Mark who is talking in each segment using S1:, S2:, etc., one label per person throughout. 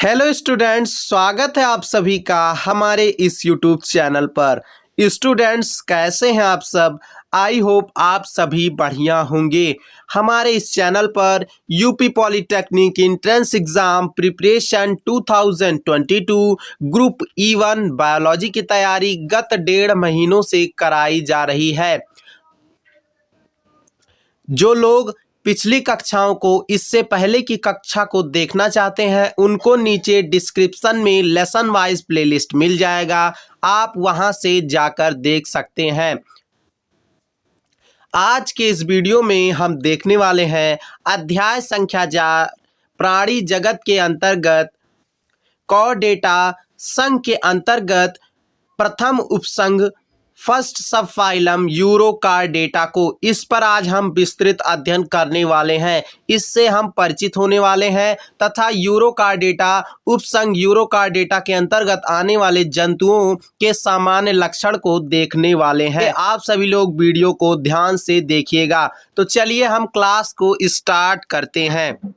S1: Hello students, स्वागत है आप सभी का हमारे इस यूट्यूब चैनल पर। स्टूडेंट्स, कैसे हैं आप सब? आई होप आप सभी बढ़िया होंगे। हमारे इस चैनल पर UP polytechnic entrance exam preparation 2022 group E1 biology की तैयारी गत 1.5 महीनों से कराई जा रही है। जो लोग पिछली कक्षाओं को, इससे पहले की कक्षा को देखना चाहते हैं, उनको नीचे डिस्क्रिप्शन में लेसन वाइज प्लेलिस्ट मिल जाएगा, आप वहां से जाकर देख सकते हैं। आज के इस वीडियो में हम देखने वाले हैं अध्याय संख्या 4 प्राणी जगत के अंतर्गत कॉर्डेटा संघ के अंतर्गत प्रथम उपसंघ फर्स्ट सब फाइलम यूरोकार्डेटा को। इस पर आज हम विस्तृत अध्ययन करने वाले हैं, इससे हम परिचित होने वाले हैं तथा यूरोकार्डेटा उपसंघ यूरोकार्डेटा के अंतर्गत आने वाले जंतुओं के सामान्य लक्षण को देखने वाले हैं। आप सभी लोग वीडियो को ध्यान से देखिएगा। तो चलिए हम क्लास को स्टार्ट करते हैं।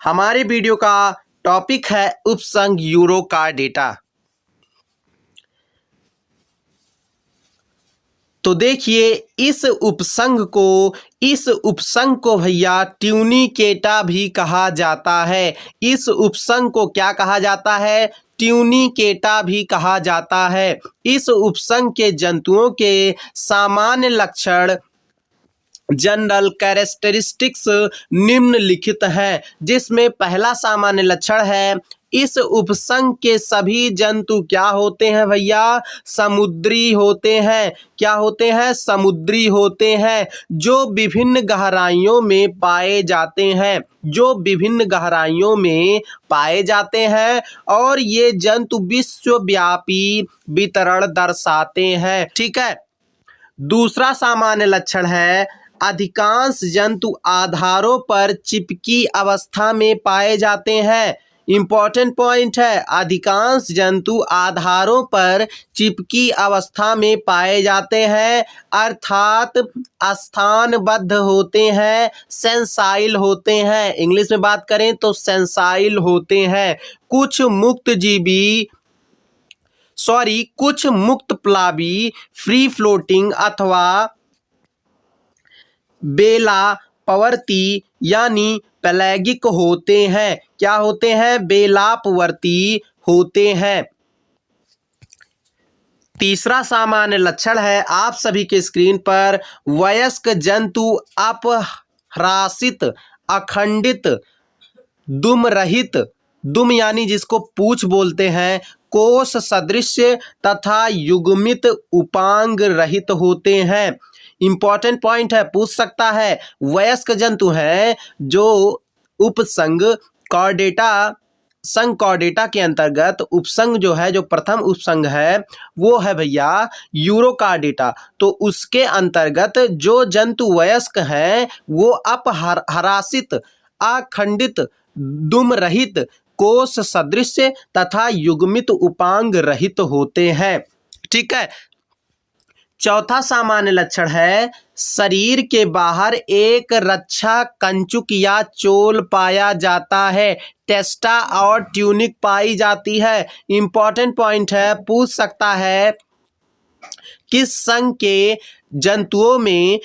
S1: हमारे वीडियो का टॉपिक है उपसंघ यूरोकार्डेटा। तो देखिए, इस उपसंघ को भैया ट्यूनिकेटा भी कहा जाता है। इस उपसंघ को क्या कहा जाता है? ट्यूनिकेटा भी कहा जाता है। इस उपसंघ के जंतुओं के सामान्य लक्षण जनरल कैरेक्टरिस्टिक्स निम्नलिखित है, जिसमें पहला सामान्य लक्षण है, इस उपसंघ के सभी जंतु क्या होते हैं भैया? समुद्री होते हैं। क्या होते हैं? समुद्री होते हैं, जो विभिन्न गहराइयों में पाए जाते हैं, जो विभिन्न गहराइयों में पाए जाते हैं, और ये जंतु विश्वव्यापी वितरण दर्शाते हैं। ठीक है। दूसरा सामान्य लक्षण है, अधिकांश जंतु आधारों पर चिपकी अवस्था में पाए जाते हैं। इंपॉर्टेंट पॉइंट है, अधिकांश जंतु आधारों पर चिपकी अवस्था में पाए जाते हैं, अर्थात स्थानबद्ध होते हैं, सेंसाइल होते हैं। इंग्लिश में बात करें तो सेंसाइल होते हैं। कुछ मुक्त प्लावी फ्री फ्लोटिंग अथवा बेला पवर्ती यानी पेलैगिक होते हैं। क्या होते हैं? बेलापवर्ती होते हैं। तीसरा सामान्य लक्षण है, आप सभी के स्क्रीन पर, वयस्क जंतु अपह्रासित, अखंडित, दुम रहित, दुम यानी जिसको पूंछ बोलते हैं, कोश सदृश तथा युग्मित उपांग रहित होते हैं। इंपॉर्टेंट पॉइंट है, पूछ सकता है। वयस्क जंतु हैं जो उपसंघ कॉर्डेटा के अंतर्गत उपसंघ जो है, जो प्रथम उपसंघ है वो है भैया यूरोकार्डेटा। तो उसके अंतर्गत जो जंतु वयस्क हैं वो अपह्रासित, अखंडित, दुम रहित, कोश सदृश तथा युग्मित उपांग रहित होते हैं। ठीक है। चौथा सामान्य लक्षण है, शरीर के बाहर एक रक्षा कंचुक या चोल पाया जाता है, टेस्टा और ट्यूनिक पाई जाती है। इंपॉर्टेंट पॉइंट है, पूछ सकता है, किस संघ के जंतुओं में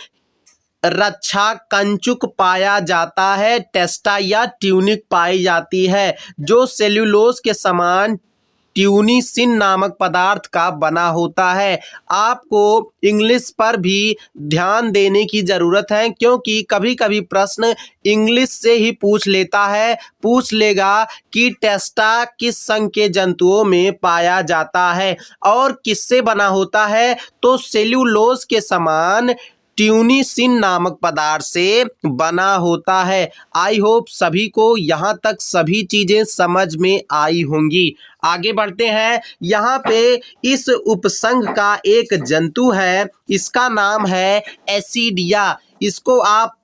S1: रक्षा कंचुक पाया जाता है, टेस्टा या ट्यूनिक पाई जाती है? जो सेल्यूलोज के समान ट्यूनिसिन नामक पदार्थ का बना होता है। आपको इंग्लिश पर भी ध्यान देने की ज़रूरत है, क्योंकि कभी कभी प्रश्न इंग्लिश से ही पूछ लेगा कि टेस्टा किस संघ के जंतुओं में पाया जाता है और किससे बना होता है, तो सेल्यूलोज के समान ट्यूनिसिन नामक पदार्थ से बना होता है। आई होप सभी को यहाँ तक सभी चीजें समझ में आई होंगी। आगे बढ़ते हैं। यहाँ पे इस उपसंघ का एक जंतु है, इसका नाम है एसिडिया। इसको आप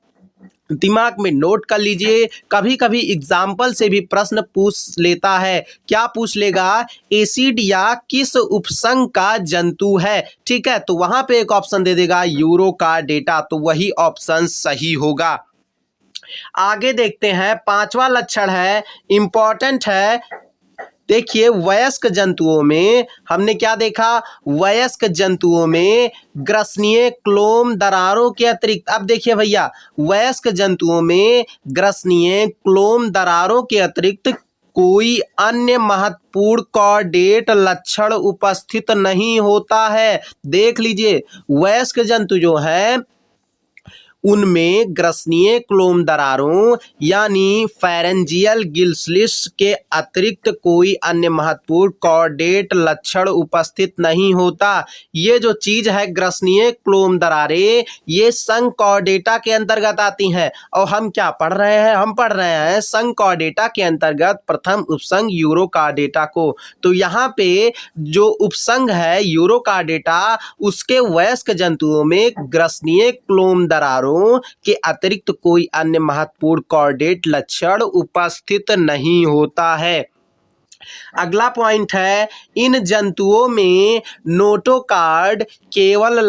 S1: दिमाग में नोट कर लीजिए, कभी कभी एग्जाम्पल से भी प्रश्न पूछ लेता है। क्या पूछ लेगा? एसिडिया किस उपसंघ का जंतु है? ठीक है, तो वहां पे एक ऑप्शन दे देगा यूरोकार्डेटा, तो वही ऑप्शन सही होगा। आगे देखते हैं, पांचवा लक्षण है, इंपॉर्टेंट है। देखिए, वयस्क जंतुओं में हमने क्या देखा, वयस्क जंतुओं में ग्रसनीय क्लोम दरारों के अतिरिक्त, अब देखिए भैया, वयस्क जंतुओं में ग्रसनीय क्लोम दरारों के अतिरिक्त कोई अन्य महत्वपूर्ण कॉर्डेट लक्षण उपस्थित नहीं होता है। देख लीजिए, वयस्क जंतु जो है उनमें ग्रसनीय क्लोम दरारों यानी फेरेंजियल गिल्सलिस्ट के अतिरिक्त कोई अन्य महत्वपूर्ण कॉर्डेट लक्षण उपस्थित नहीं होता। ये जो चीज है ग्रसनीय क्लोम दरारें, ये संघ कॉर्डेटा के अंतर्गत आती हैं। और हम क्या पढ़ रहे हैं, हम पढ़ रहे हैं संघ कॉर्डेटा के अंतर्गत प्रथम उपसंघ यूरोकार्डेटा को। तो यहाँ पे जो उपसंघ है यूरोकार्डेटा, उसके वयस्क जंतुओं में ग्रसनीय क्लोम दरारों के अतिरिक्त कोई अन्य महत्वपूर्ण कॉर्डेट लक्षण उपस्थित नहीं होता है। अगला पॉइंट है, इन जंतुओं में नोटोकार्ड केवल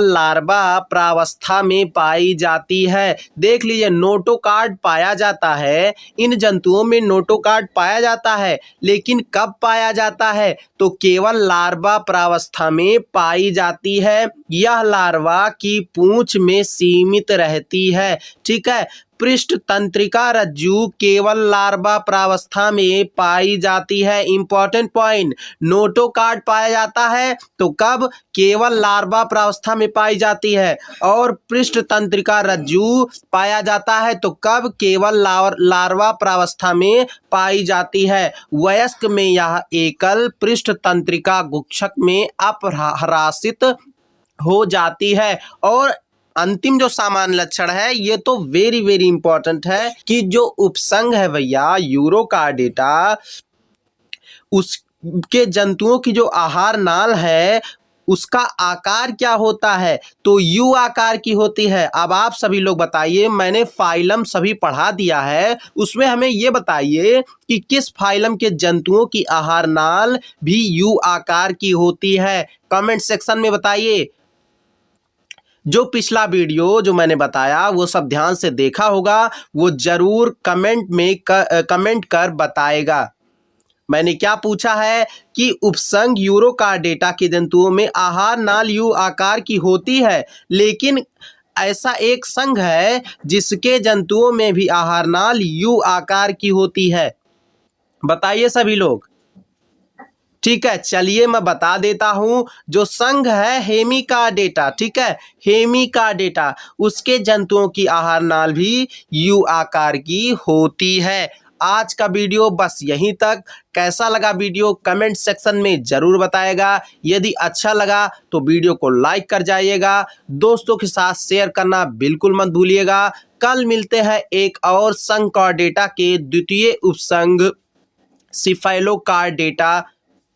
S1: लार्वा प्रावस्था में पाई जाती है। देख लीजिए, नोटोकार्ड पाया जाता है, इन जंतुओं में नोटोकार्ड पाया जाता है, लेकिन कब पाया जाता है, तो केवल लार्वा प्रावस्था में पाई जाती है। यह लार्वा की पूंछ में सीमित रहती है। ठीक है, पृष्ठ तंत्रिका रज्जु केवल लार्वा प्रावस्था में पाई जाती है। इंपॉर्टेंट पॉइंट, नोटोकार्ड पाया जाता है तो कब, केवल लार्वा प्रावस्था में पाई जाती है। और पृष्ठ तंत्रिका रज्जु पाया जाता है तो कब, केवल लार्वा प्रावस्था में पाई जाती है। वयस्क में यह एकल पृष्ठ तंत्रिका गुच्छक में अपहरासित हो जाती है। और अंतिम जो सामान्य लक्षण है, ये तो वेरी वेरी इंपॉर्टेंट है कि जो उपसंघ है भैया यूरोकार्डेटा, उसके जंतुओं की जो आहार नाल है उसका आकार क्या होता है, तो यू आकार की होती है। अब आप सभी लोग बताइए, मैंने फाइलम सभी पढ़ा दिया है, उसमें हमें ये बताइए कि किस फाइलम के जंतुओं की आहार नाल भी यू आकार की होती है। कमेंट सेक्शन में बताइए। जो पिछला वीडियो जो मैंने बताया वो सब ध्यान से देखा होगा, वो जरूर कमेंट कर बताएगा। मैंने क्या पूछा है कि उपसंघ यूरोकार्डेटा के जंतुओं में आहार नाल यू आकार की होती है, लेकिन ऐसा एक संघ है जिसके जंतुओं में भी आहार नाल यू आकार की होती है। बताइए सभी लोग। ठीक है, चलिए मैं बता देता हूं, जो संघ है हेमिकार्डेटा, ठीक है, हेमिकार्डेटा, उसके जंतुओं की आहार नाल भी यू आकार की होती है। आज का वीडियो बस यहीं तक। कैसा लगा वीडियो कमेंट सेक्शन में जरूर बताएगा। यदि अच्छा लगा तो वीडियो को लाइक कर जाइएगा, दोस्तों के साथ शेयर करना बिल्कुल मत भूलिएगा। कल मिलते हैं एक और संघ कॉर्डेटा के द्वितीय उपसंघ सिफेलोकार्डेटा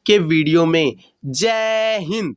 S1: के वीडियो में। जय हिंद।